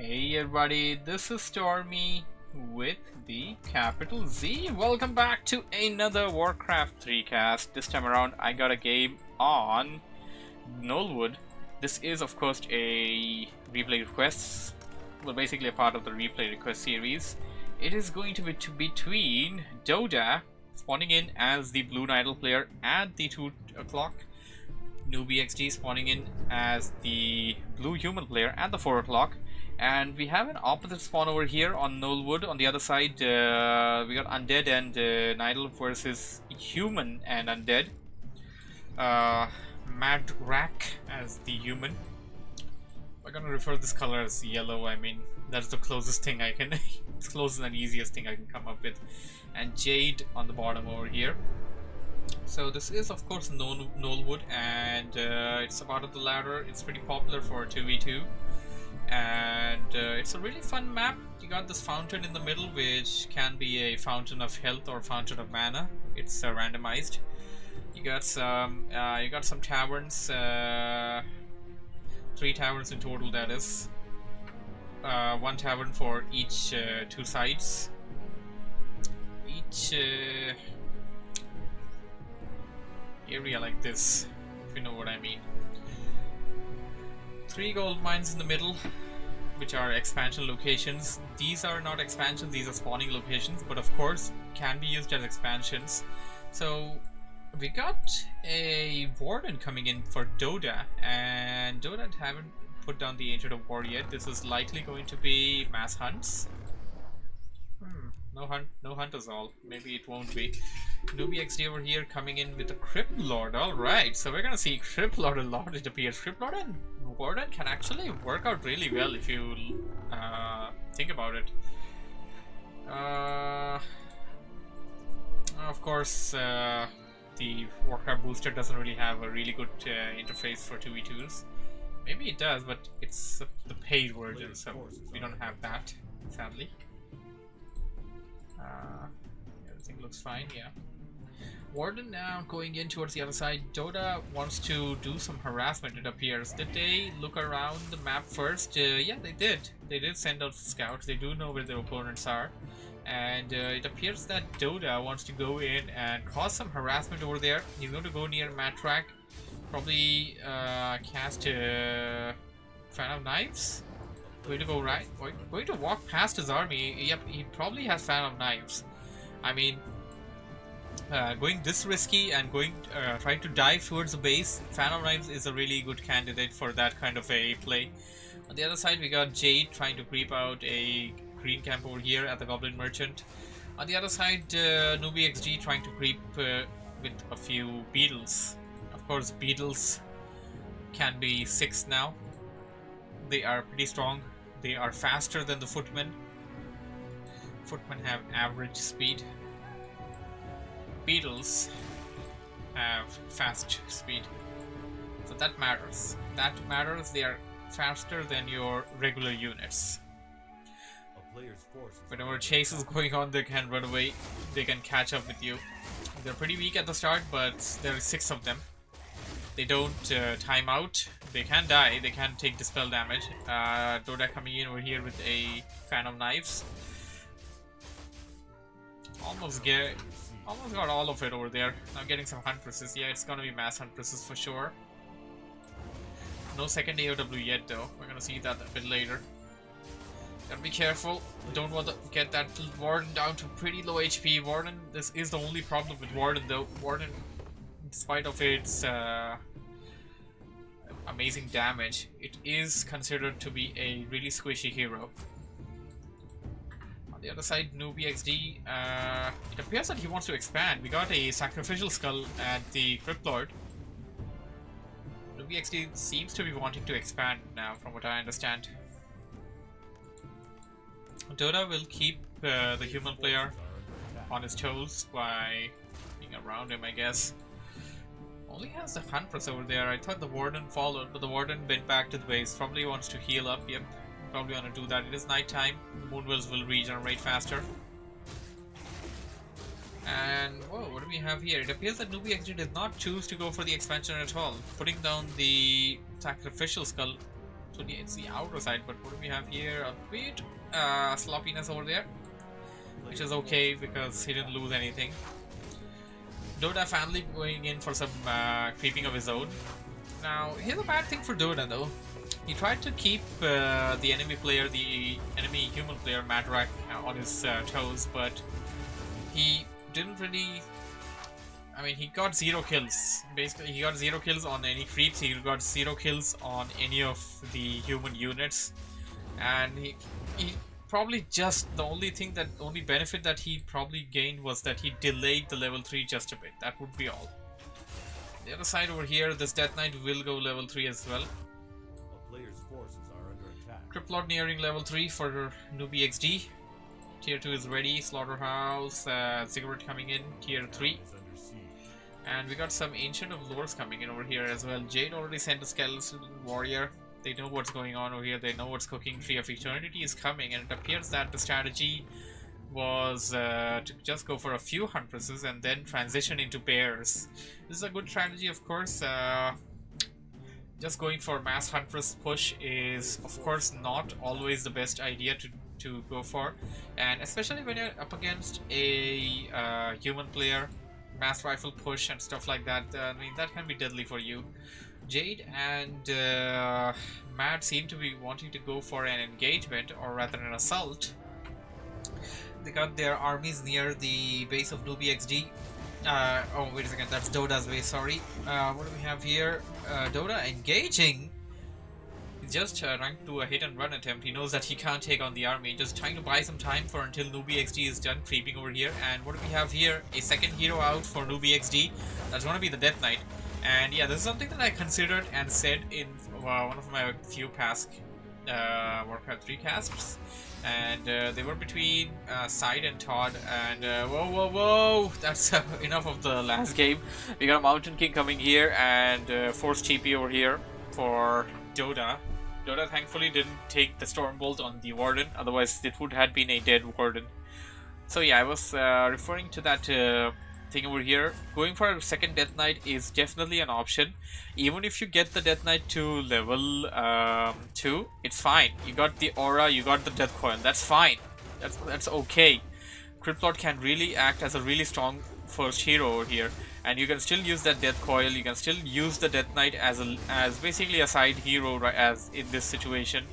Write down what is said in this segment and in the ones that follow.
Hey everybody, this is Stormy with the capital Z. Welcome back to another WarCraft 3 cast. This time around I got a game on Gnool Wood. This is of course a replay requests, well basically a part of the replay request series. It is going to be between Dohdah spawning in as the Blue Idol player at the 2 o'clock, noobyXD spawning in as the Blue Human player at the 4 o'clock. And we have an opposite spawn over here on Gnool Wood. On the other side, we got Undead and Nidal versus Human and Undead. Madrack as the Human. I'm gonna refer this color as yellow. I mean, that's the closest thing I can. It's closest and easiest thing I can come up with. And Jaydee on the bottom over here. So this is of course Gnool Wood, and it's a part of the ladder. It's pretty popular for 2v2. And it's a really fun map. You got this fountain in the middle, which can be a fountain of health or fountain of mana. It's randomized. You got some taverns, 3 taverns in total, that is. 1 tavern for each 2 sides. Each area like this, if you know what I mean. 3 gold mines in the middle, which are expansion locations. These are not expansions, these are spawning locations, but of course can be used as expansions. So we got a warden coming in for Dohdah, and Dohdah haven't put down the Ancient of War yet. This is likely going to be mass hunts. No hunt is all. Maybe it won't be. noobyXD over here coming in with a Crypt Lord. Alright, so we're gonna see Crypt Lord a lot, it appears. Crypt Lord and Warden can actually work out really well if you think about it. Of course, the WarCraft booster doesn't really have a really good interface for 2v2s. Maybe it does, but it's the paid version, so we don't have that, sadly. Everything looks fine, yeah. Warden now going in towards the other side. Dohdah wants to do some harassment, it appears. Did they look around the map first? Yeah, they did. They did send out scouts. They do know where their opponents are. And it appears that Dohdah wants to go in and cause some harassment over there. He's going to go near Madrack. Probably cast Fan of Knives. Going to go right. Going to walk past his army. Yep, he probably has Fan of Knives. I mean, going this risky and trying to dive towards the base, Fan of Knives is a really good candidate for that kind of a play. On the other side, we got Jaydee trying to creep out a green camp over here at the Goblin Merchant. On the other side, noobyXD trying to creep with a few beetles. Of course, beetles can be 6 now. They are pretty strong. They are faster than the footmen. Footmen have average speed. Beetles have fast speed. So that matters. That matters. They are faster than your regular units. Whenever a chase is going on, they can run away. They can catch up with you. They're pretty weak at the start, but there are 6 of them. They don't time out. They can die. They can take dispel damage. Dohdah coming in over here with a Fan of Knives. Almost got all of it over there. Now getting some Huntresses. Yeah, it's gonna be mass Huntresses for sure. No second AOW yet though. We're gonna see that a bit later. Gotta be careful. Don't want to get that Warden down to pretty low HP. Warden, this is the only problem with Warden though. Warden, in spite of its amazing damage, it is considered to be a really squishy hero. On the other side, noobyXD, it appears that he wants to expand. We got a Sacrificial Skull at the Crypt Lord. noobyXD seems to be wanting to expand now, from what I understand. Dohdah will keep the human player on his toes by being around him, I guess. Only has the Huntress over there. I thought the Warden followed, but the Warden went back to the base. Probably wants to heal up. Yep, probably want to do that. It is nighttime. Moonwells will regenerate faster. And whoa, what do we have here? It appears that noobyXD did not choose to go for the expansion at all, putting down the Sacrificial Skull actually it's the outer side, but what do we have here? A bit sloppiness over there, which is okay because he didn't lose anything. Dohdah finally going in for some creeping of his own. Now, here's a bad thing for Dohdah though. He tried to keep the enemy player, the enemy human player, Madrack, on his toes, but he didn't really... I mean, he got 0 kills. Basically, he got 0 kills on any creeps, he got 0 kills on any of the human units. And he probably just... the only benefit that he probably gained was that he delayed the level 3 just a bit. That would be all. The other side over here, this Death Knight will go level 3 as well. Criplord nearing level 3 for noobyXD. Tier 2 is ready. Slaughterhouse, Cigarette coming in, Tier 3. And we got some Ancient of Lores coming in over here as well. Jade already sent a Skeleton Warrior. They know what's going on over here. They know what's cooking. Tree of Eternity is coming, and it appears that the strategy was to just go for a few Huntresses and then transition into bears. This is a good strategy, of course. Just going for mass Huntress push is, of course, not always the best idea to go for, and especially when you're up against a human player, mass rifle push and stuff like that. I mean, that can be deadly for you. Jade and Mad seem to be wanting to go for an engagement, or rather an assault. They got their armies near the base of noobyXD. Oh, wait a second, that's Dohdah's base, sorry. What do we have here? Dohdah engaging. He's just ranked to a hit and run attempt. He knows that he can't take on the army. Just trying to buy some time for until noobyXD is done creeping over here. And what do we have here? A second hero out for noobyXD. That's going to be the Death Knight. And yeah, this is something that I considered and said in one of my few past WarCraft 3 casts. And they were between Side and Todd, and whoa, that's enough of the last game. We got a Mountain King coming here, and Force TP over here for Dohdah. Dohdah thankfully didn't take the Stormbolt on the Warden, otherwise it would have been a dead Warden. So yeah, I was referring to that thing over here. Going for a second Death Knight is definitely an option. Even if you get the Death Knight to level 2, it's fine. You got the aura, you got the Death Coil, that's fine. That's okay. Criplord can really act as a really strong first hero over here, and you can still use that Death Coil. You can still use the Death Knight as basically a side hero, right, as in this situation.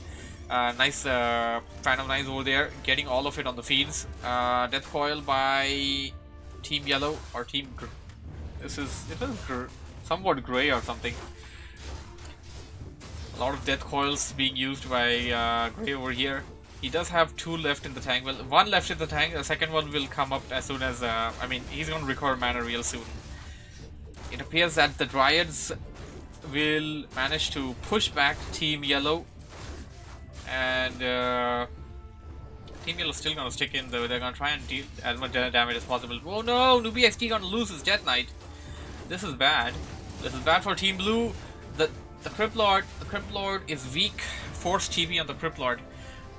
Nice Phantom Knights over there, getting all of it on the fields. Death Coil by Team Yellow or Team it is somewhat grey or something. A lot of Death Coils being used by Grey over here. He does have 2 left in the tank. Well, 1 left in the tank. The second one will come up as soon as I mean, he's going to recover mana real soon. It appears that the Dryads will manage to push back Team Yellow, and Team Yellow is still going to stick in though. They're going to try and deal as much damage as possible. Oh no! noobyXD going to lose his Death Knight. This is bad. This is bad for Team Blue. The Criplord is weak. Force TP on the Criplord.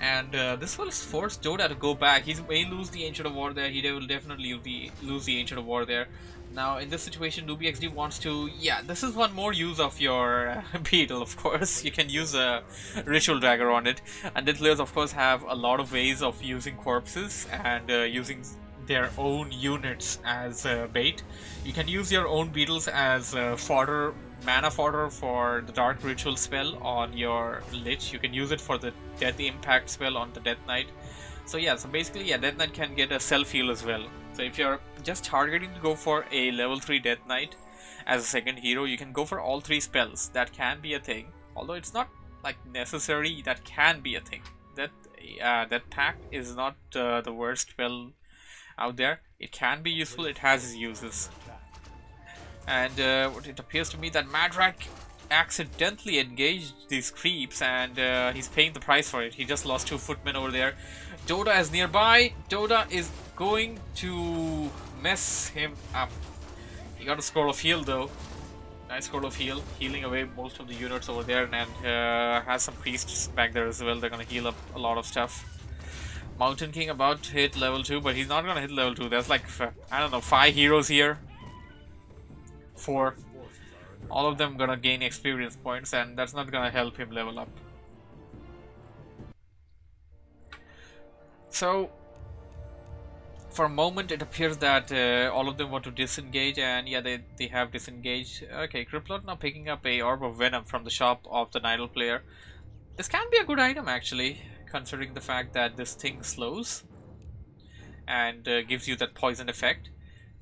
And this will force Dohdah to go back. He may lose the Ancient of War there. He will definitely lose the Ancient of War there. Now, in this situation, noobyXD wants to... Yeah, this is one more use of your beetle, of course. You can use a Ritual Dagger on it. And then players, of course, have a lot of ways of using corpses and using their own units as bait. You can use your own beetles as fodder, mana fodder for the Dark Ritual spell on your Lich. You can use it for the Death Impact spell on the Death Knight. So yeah, so basically, yeah, Death Knight can get a self-heal as well. So if you're just targeting to go for a level 3 Death Knight as a second hero, you can go for all 3 spells. That can be a thing. Although it's not like necessary, that can be a thing. That Pact is not the worst spell out there. It can be useful, it has its uses. And it appears to me that Madrack accidentally engaged these creeps, and he's paying the price for it. He just lost 2 footmen over there. Dohdah is nearby. Dohdah is going to mess him up. He got a Scroll of Heal though. Nice Scroll of Heal, healing away most of the units over there, and has some priests back there as well. They're gonna heal up a lot of stuff. Mountain King about to hit level 2, but he's not gonna hit level 2. There's like, I don't know, 5 heroes here. 4. All of them gonna gain experience points, and that's not gonna help him level up. So for a moment it appears that all of them want to disengage, and yeah, they have disengaged. Okay, Criplot now picking up a Orb of Venom from the shop of the Nidal player. This can be a good item actually, considering the fact that this thing slows and gives you that poison effect.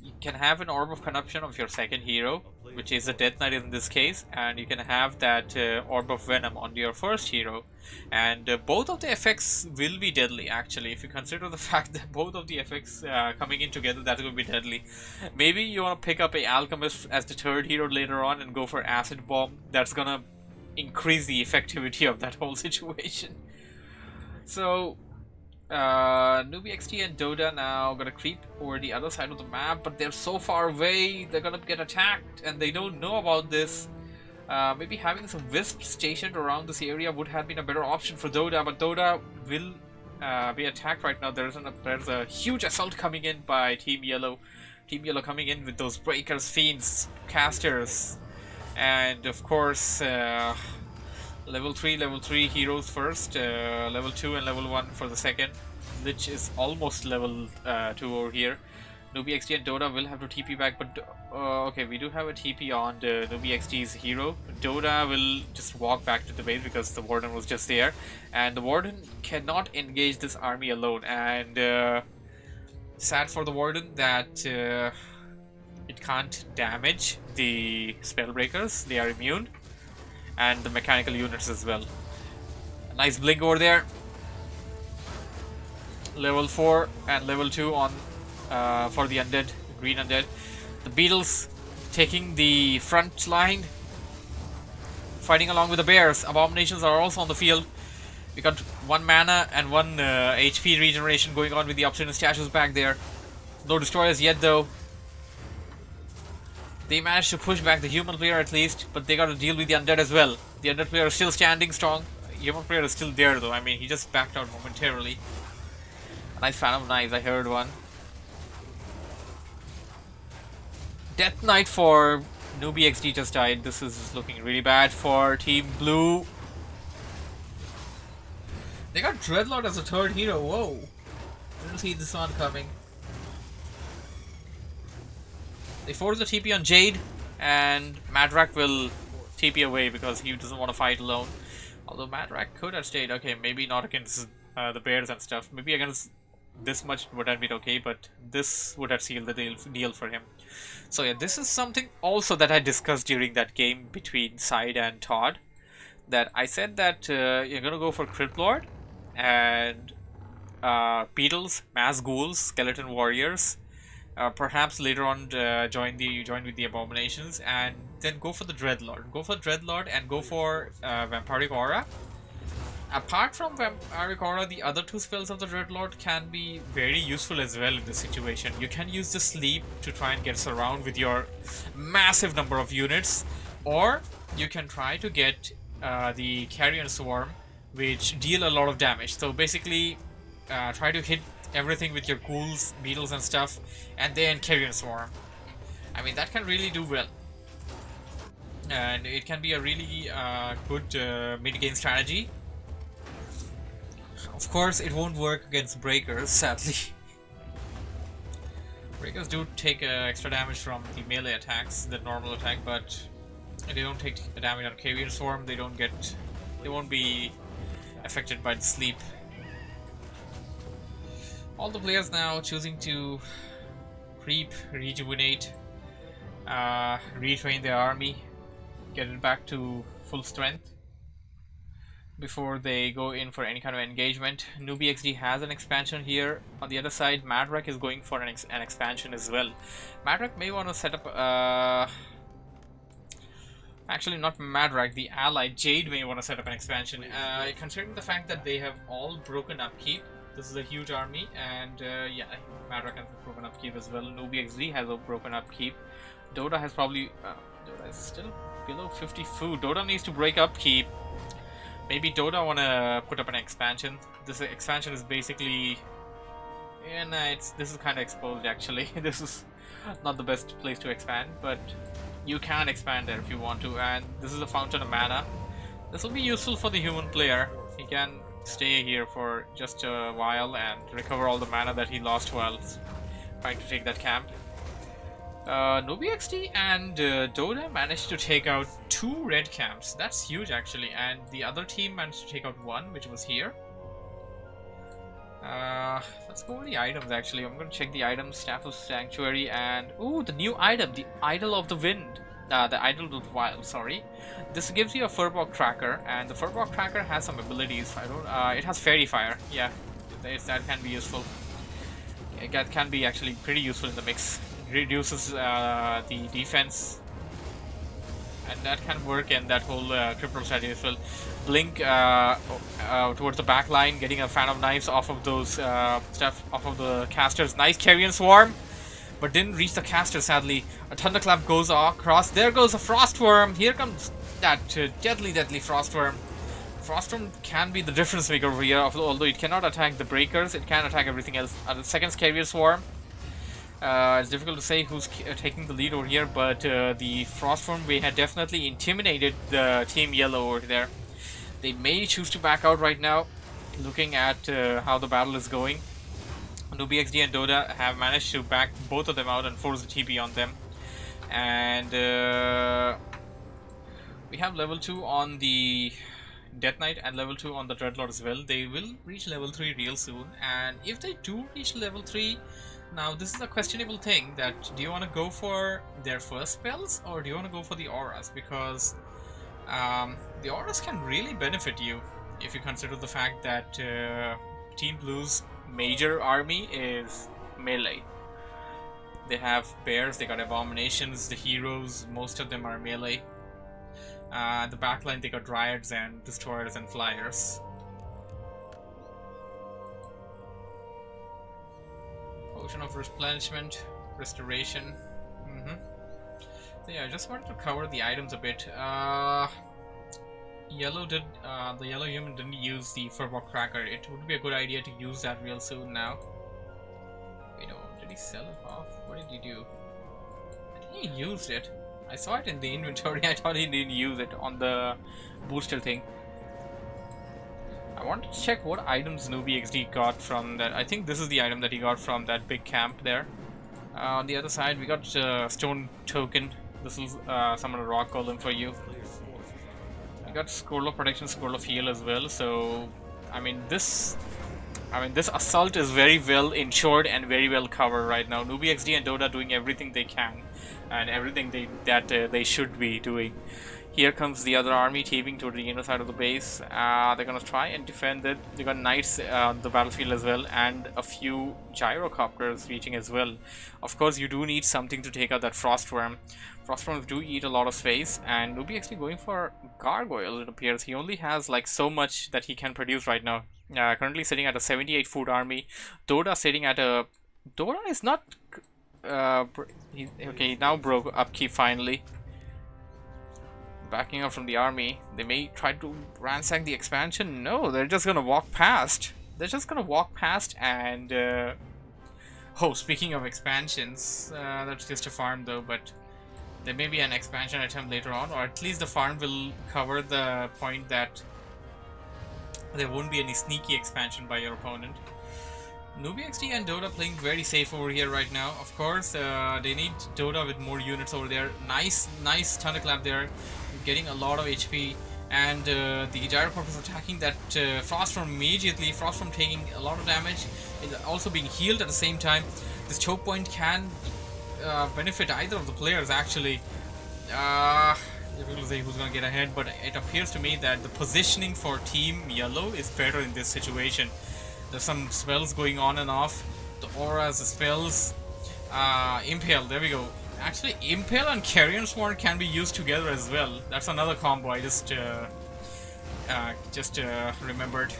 You can have an Orb of Corruption of your second hero, which is a Death Knight in this case, and you can have that Orb of Venom on your first hero. And both of the effects will be deadly actually. If you consider the fact that both of the effects coming in together, that's going to be deadly. Maybe you want to pick up a Alchemist as the third hero later on and go for Acid Bomb. That's going to increase the effectivity of that whole situation. So noobyXD and Dohdah now gonna creep over the other side of the map, but they're so far away, they're gonna get attacked, and they don't know about this. Maybe having some wisps stationed around this area would have been a better option for Dohdah, but Dohdah will be attacked right now. There's a huge assault coming in by Team Yellow. Team Yellow coming in with those breakers, fiends, casters, and of course level 3 heroes first, level 2 and level 1 for the second. Lich is almost level 2 over here. noobyXD and Dohdah will have to TP back, but okay, we do have a TP on the noobyXD's hero. Dohdah will just walk back to the base because the Warden was just there, and the Warden cannot engage this army alone, and sad for the Warden that it can't damage the Spellbreakers, they are immune, and the mechanical units as well. A nice blink over there. Level 4 and level 2 on for the Undead, Green Undead. The Beetles taking the front line, fighting along with the Bears. Abominations are also on the field. We got 1 mana and 1 HP regeneration going on with the Obsidian statues back there. No destroyers yet though. They managed to push back the human player at least, but they got to deal with the Undead as well. The Undead player is still standing strong. Human player is still there though. I mean, he just backed out momentarily. A nice fan of knives, I heard one. Death Knight for noobyXD just died. This is looking really bad for Team Blue. They got Dreadlord as a third hero. Whoa. Didn't see this one coming. They force the TP on Jade, and Madrack will TP away because he doesn't want to fight alone. Although Madrack could have stayed. Okay, maybe not against the bears and stuff. Maybe against this much would have been okay, but this would have sealed the deal for him. So yeah, this is something also that I discussed during that game between Side and Todd. That I said that you're gonna go for Crit Lord and Beetles, Mass Ghouls, Skeleton Warriors. Perhaps later on join with the Abominations, and then go for the Dreadlord. Go for Dreadlord and go for Vampiric Aura. Apart from Vampiric Aura, the other 2 spells of the Dreadlord can be very useful as well in this situation. You can use the Sleep to try and get surround with your massive number of units, or you can try to get the Carrion Swarm, which deal a lot of damage. So basically, try to hit everything with your ghouls, beetles and stuff, and then Carrion Swarm. I mean, that can really do well. And it can be a really good mid-game strategy. Of course, it won't work against Breakers, sadly. Breakers do take extra damage from the melee attacks, the normal attack, but they don't take damage on Carrion Swarm. They won't be affected by the sleep. All the players now choosing to creep, rejuvenate, retrain their army, get it back to full strength before they go in for any kind of engagement. noobyXD has an expansion here. On the other side, Madrack is going for an expansion as well. Madrack may want to set up actually not Madrack, the ally Jade may want to set up an expansion, considering the fact that they have all broken upkeep. This is a huge army, and yeah, Madrack has a broken upkeep as well. noobyXD has a broken upkeep. Dohdah has probably Dohdah is still below 50 food. Dohdah needs to break upkeep. Maybe Dohdah wanna put up an expansion. This expansion is basically, yeah, nah, this is kind of exposed actually. This is not the best place to expand, but you can expand there if you want to. And this is a fountain of mana. This will be useful for the human player. He can stay here for just a while and recover all the mana that he lost while trying to take that camp. noobyXD and Dohdah managed to take out 2 red camps. That's huge actually, and the other team managed to take out 1, which was here. Let's go over the items actually. I'm gonna check the items, Staff of Sanctuary, and ooh, the new item, the Idol of the Wind. The Idol of the Wild, sorry. This gives you a Furbog Tracker, and the Furbog Tracker has some abilities. It has Fairy Fire. Yeah, that can be useful. That can be actually pretty useful in the mix. It reduces the defense, and that can work in that whole triple strategy as well. Blink towards the back line, getting a Fan of Knives off of those stuff, off of the casters. Nice Carrion Swarm, but didn't reach the caster sadly. A Thunderclap goes across. There goes a Frostworm. Here comes that deadly Frostworm. Frostworm can be the difference maker over here, although it cannot attack the breakers, it can attack everything else. The second Carrion Swarm. It's difficult to say who's taking the lead over here, but the Frostworm, we had definitely intimidated the Team Yellow over there. They may choose to back out right now, looking at how the battle is going. noobyXD and Dohdah have managed to back both of them out and force the TP on them. And we have level 2 on the Death Knight and level 2 on the Dreadlord as well. They will reach level 3 real soon, and if they do reach level 3, now this is a questionable thing, that do you want to go for their first spells or do you want to go for the auras, because the auras can really benefit you if you consider the fact that Team Blue's major army is melee. They have bears, they got abominations, the heroes, most of them are melee. The backline, they got dryads and destroyers and flyers. Potion of replenishment, restoration. So yeah, I just wanted to cover the items a bit. Yellow did, the yellow human didn't use the Furbog Tracker. It would be a good idea to use that real soon now. Wait, no, did he sell it off? What did he do? I think he used it. I saw it in the inventory. I thought he didn't use it on the booster thing. I wanted to check what items noobyXD got from that. I think this is the item that he got from that big camp there. On the other side, we got Stone Token. This will summon a Rock Golem for you. We got Scroll of Protection, Scroll of Heal as well. So, this assault is very well insured and very well covered right now. noobyXD and Dohdah doing everything they can and everything they should be doing. Here comes the other army teaming toward the inner side of the base. They're gonna try and defend it. They got knights on the battlefield as well, and a few gyrocopters reaching as well. Of course, you do need something to take out that Frostworm. Frostworms do eat a lot of space, and noobyXD going for Gargoyle, it appears. He only has like so much that he can produce right now. Currently sitting at a 78 food army. Dohdah sitting at a... Dohdah is not... okay, now broke upkeep finally. Backing up from the army. They may try to ransack the expansion. No, they're just gonna walk past. They're just gonna walk past and... Oh, speaking of expansions, that's just a farm though, but there may be an expansion attempt later on, or at least the farm will cover the point that there won't be any sneaky expansion by your opponent. noobyXD and Dohdah playing very safe over here right now. Of course, they need Dohdah with more units over there. Nice Thunderclap there, getting a lot of HP, and the Gyrocopters attacking that Frostworm immediately. Frostworm taking a lot of damage, is also being healed at the same time. This choke point can benefit either of the players actually. Difficult to say who's gonna get ahead, but it appears to me that the positioning for Team Yellow is better in this situation. There's some spells going on and off. The auras, the spells. Impale, there we go. Actually, Impale and Carrion Swarm can be used together as well. That's another combo I just remembered.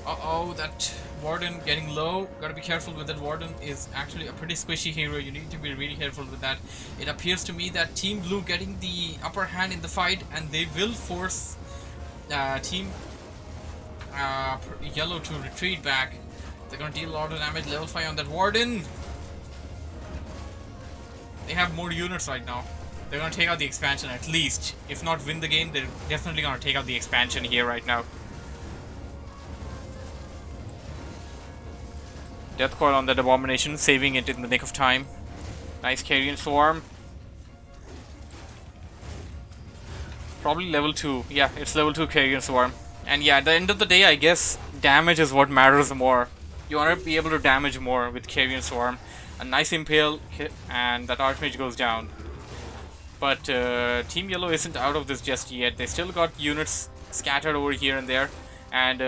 Uh-oh, that Warden getting low. Gotta be careful with that. Warden is actually a pretty squishy hero. You need to be really careful with that. It appears to me that Team Blue getting the upper hand in the fight, and they will force Team Yellow to retreat back. They're gonna deal a lot of damage. Level 5 on that Warden. They have more units right now. They're gonna take out the expansion at least. If not win the game, they're definitely gonna take out the expansion here right now. Death Coil on that Abomination, saving it in the nick of time. Nice Carrion Swarm. Probably level 2. Yeah, it's level 2 Carrion Swarm. And yeah, at the end of the day, I guess damage is what matters more. You want to be able to damage more with Carrion Swarm. A nice Impale hit, and that Archmage goes down. But Team Yellow isn't out of this just yet. They still got units scattered over here and there. And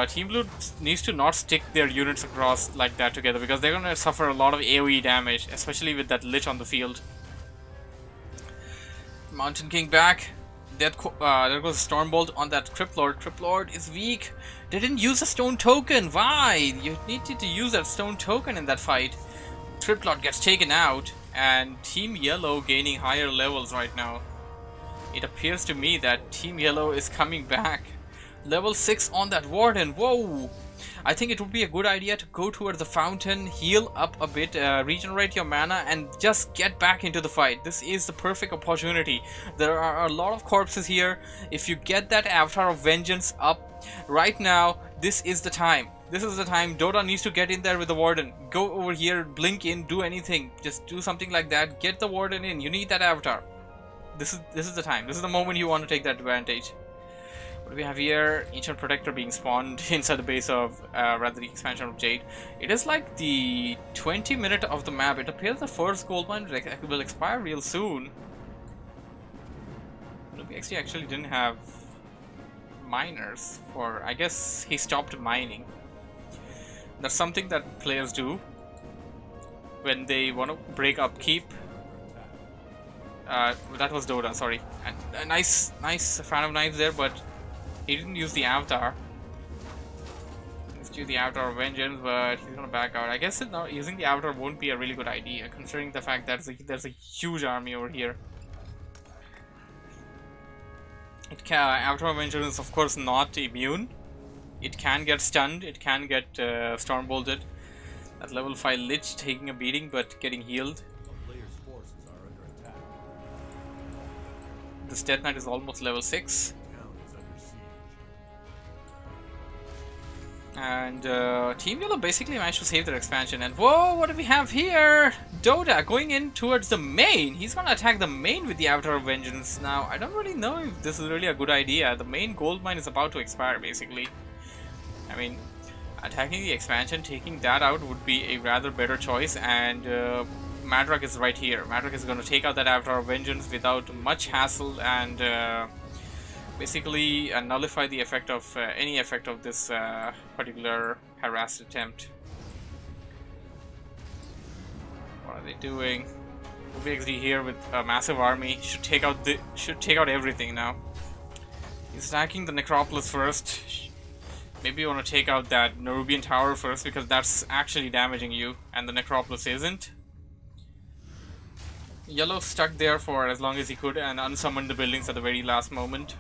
Team Blue needs to not stick their units across like that together, because they're going to suffer a lot of AoE damage, especially with that Lich on the field. Mountain King back. There goes a Stormbolt on that Crypt Lord. Crypt Lord is weak. They didn't use a stone token. Why? You needed to use that stone token in that fight. Crypt Lord gets taken out, and Team Yellow gaining higher levels right now. It appears to me that Team Yellow is coming back. Level 6 on that Warden. Whoa! I think it would be a good idea to go towards the fountain, heal up a bit, regenerate your mana, and just get back into the fight. This is the perfect opportunity. There are a lot of corpses here. If you get that Avatar of Vengeance up right now, this is the time. This is the time. Dohdah needs to get in there with the Warden. Go over here, blink in, do anything. Just do something like that. Get the Warden in. You need that Avatar. This is the time. This is the moment you want to take that advantage. What do we have here? Ancient Protector being spawned inside the base of, rather the expansion of Jade. It is like the 20-minute of the map. It appears the first gold mine will expire real soon. noobyXD actually didn't have miners for, I guess he stopped mining. That's something that players do when they want to break upkeep. That was Dohdah, sorry. And a nice fan of knives there, but he didn't use the Avatar. Let's do the Avatar of Vengeance, but he's gonna back out. I guess using the Avatar won't be a really good idea, considering the fact that there's a huge army over here. Avatar of Vengeance is of course not immune. It can get stunned, it can get Stormbolted. At level 5 Lich taking a beating but getting healed. This Death Knight is almost level 6. And Team Yellow basically managed to save their expansion. And whoa, what do we have here? Dohdah going in towards the main. He's gonna attack the main with the Avatar of Vengeance. Now, I don't really know if this is really a good idea. The main gold mine is about to expire, basically. I mean, attacking the expansion, taking that out would be a rather better choice. And Madrack is right here. Madrack is going to take out that Avatar of Vengeance without much hassle and basically nullify the effect of any effect of this particular harassed attempt. What are they doing? WXD here with a massive army should take out everything now. He's attacking the Necropolis first. Maybe you want to take out that Nerubian Tower first, because that's actually damaging you, and the Necropolis isn't. Yellow stuck there for as long as he could and unsummoned the buildings at the very last moment.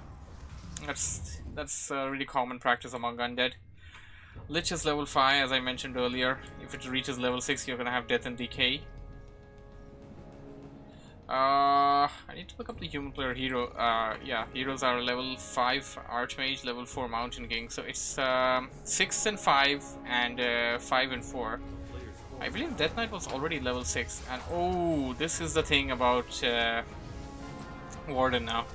That's a really common practice among Undead. Lich is level 5, as I mentioned earlier. If it reaches level 6, you're gonna have Death and Decay. I need to look up the human player hero. Yeah, heroes are level 5 Archmage, level 4 Mountain King. So it's 6 and 5 and 5 and 4. I believe Death Knight was already level 6. And oh, this is the thing about Warden now.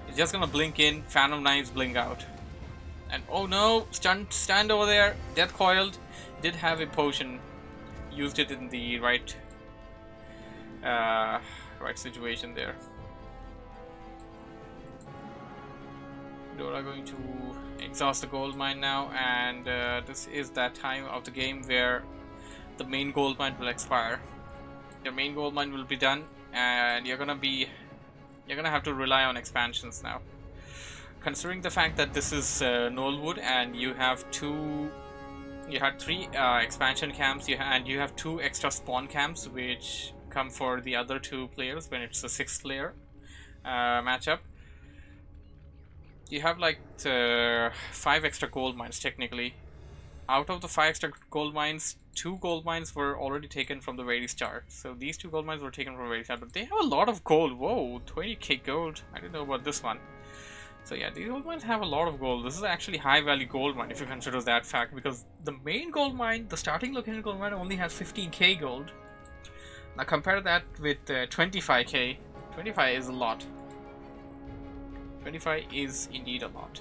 It's just gonna blink in, Phantom Knives blink out. And oh no, stand over there, Death Coiled. Did have a potion, used it in the right situation there. Dohdah going to exhaust the gold mine now, and this is that time of the game where the main gold mine will expire. Your main gold mine will be done, and you're gonna have to rely on expansions now. Considering the fact that this is Gnool Wood and you had 3 expansion camps, and you have 2 extra spawn camps which come for the other 2 players when it's a 6 player matchup. You have like 5 extra gold mines technically. Out of the 5 extra gold mines, 2 gold mines were already taken from the very start. So these 2 gold mines were taken from the very start, but they have a lot of gold. Whoa, 20k gold. I didn't know about this one. So yeah, these gold mines have a lot of gold. This is actually high value gold mine if you consider that fact, because the main gold mine, the starting location gold mine, only has 15k gold. Now compare that with 25k. 25 is a lot. 25 is indeed a lot.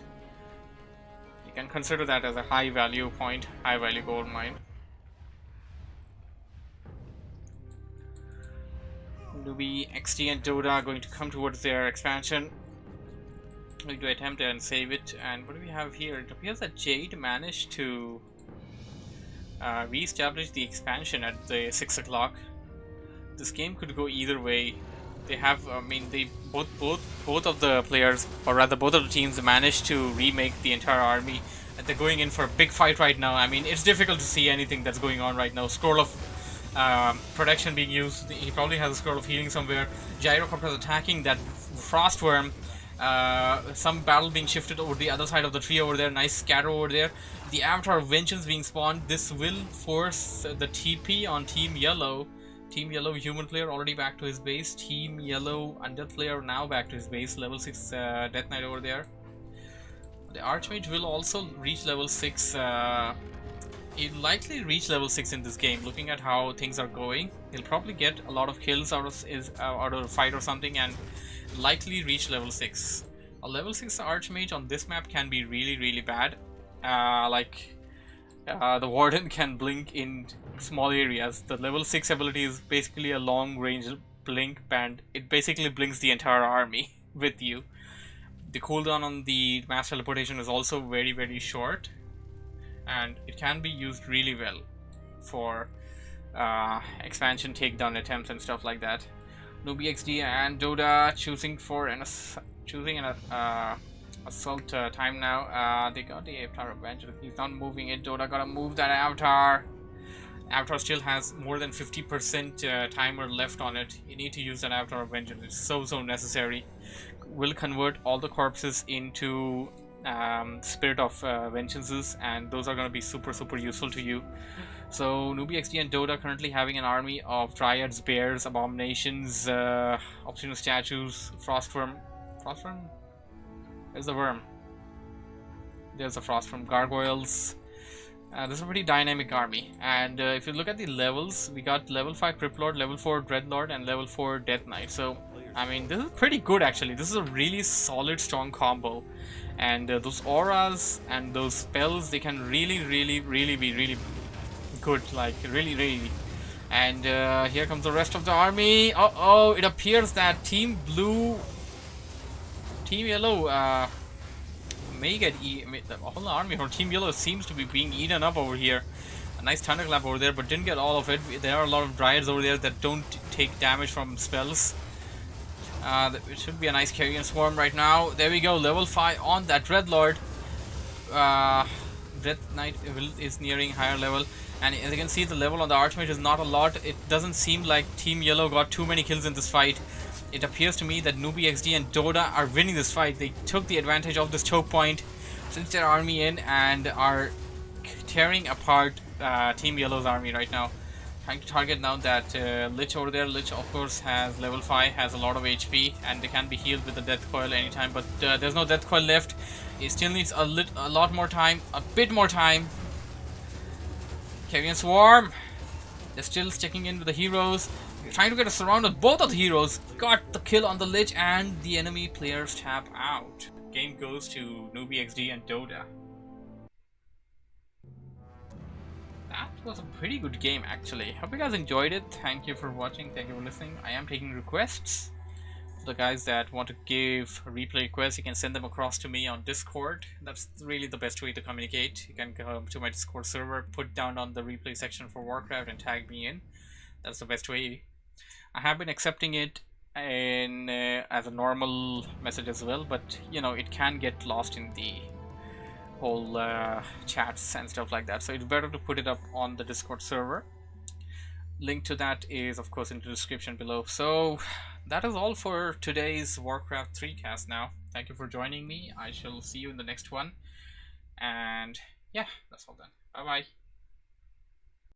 You can consider that as a high value point, high value gold mine. noobyXD and Dohdah are going to come towards their expansion. We're going to attempt and save it. And what do we have here? It appears that Jaydee managed to re-establish the expansion at the 6 o'clock. This game could go either way. They have, I mean, they both of the players, or rather both of the teams, managed to remake the entire army, and they're going in for a big fight right now. I mean, it's difficult to see anything that's going on right now. Scroll of protection being used. He probably has a scroll of healing somewhere. Gyrocopter is attacking that frost worm. Some battle being shifted over the other side of the tree over there. Nice scatter over there. The Avatar of Vengeance being spawned. This will force the TP on Team Yellow. Team Yellow human player already back to his base. Team Yellow undead player now back to his base. Level 6 Death Knight over there. The Archmage will also reach level 6. He'll likely reach level 6 in this game. Looking at how things are going, he'll probably get a lot of kills out of a fight or something, and likely reach level 6. A level 6 Archmage on this map can be really bad. The Warden can blink in small areas. The level 6 ability is basically a long range blink band. It basically blinks the entire army with you. The cooldown on the mass teleportation is also very short, and it can be used really well for expansion takedown attempts and stuff like that. noobyXD and Dohdah choosing an assault time now. They got the Avatar Avenger. He's not moving it. Dohdah gotta move that Avatar. Avatar still has more than 50% timer left on it. You need to use that Avatar Avenger. It's so necessary. Will convert all the corpses into Spirit of Vengeances, and those are going to be super useful to you. So noobyXD and Dohdah currently having an army of Dryads, Bears, Abominations, Obsidian Statues, Frostworm. There's the worm. There's the Frostworm, Gargoyles. This is a pretty dynamic army, and if you look at the levels, we got level 5 Cryptlord, level 4 Dreadlord, and level 4 Death Knight. So I mean, this is pretty good actually. This is a really solid, strong combo, and those auras and those spells, they can really be really good, like really. And here comes the rest of the army. Oh, it appears that Team Yellow may get the whole army from Team Yellow seems to be being eaten up over here. A nice thunderclap over there, but didn't get all of it. There are a lot of Dryads over there that don't take damage from spells. It should be a nice Carrion Swarm right now. There we go, level 5 on that Dreadlord. Death Knight is nearing higher level, and as you can see, the level on the Archmage is not a lot. It doesn't seem like Team Yellow got too many kills in this fight. It appears to me that noobyXD and Dohdah are winning this fight. They took the advantage of this choke point, sent their army in, and are tearing apart Team Yellow's army right now. Trying to target now that Lich over there. Lich, of course, has level 5, has a lot of HP, and they can be healed with the Death Coil anytime, but there's no Death Coil left. It still needs a lot more time, a bit more time. Carrion Swarm, they're still sticking in with the heroes. They're trying to get a surround with both of the heroes. Got the kill on the Lich, and the enemy players tap out. Game goes to noobyXD and Dohdah. That was a pretty good game actually. Hope you guys enjoyed it. Thank you for watching. Thank you for listening. I am taking requests. For the guys that want to give replay requests, you can send them across to me on Discord. That's really the best way to communicate. You can come to my Discord server, put down on the replay section for WarCraft, and tag me in. That's the best way. I have been accepting it in as a normal message as well, but you know, it can get lost in the whole chats and stuff like that, so it's better to put it up on the Discord server. Link to that is of course in the description below. So that is all for today's WarCraft 3 cast now. Thank you for joining me. I shall see you in the next one, and yeah, that's all done. Bye bye.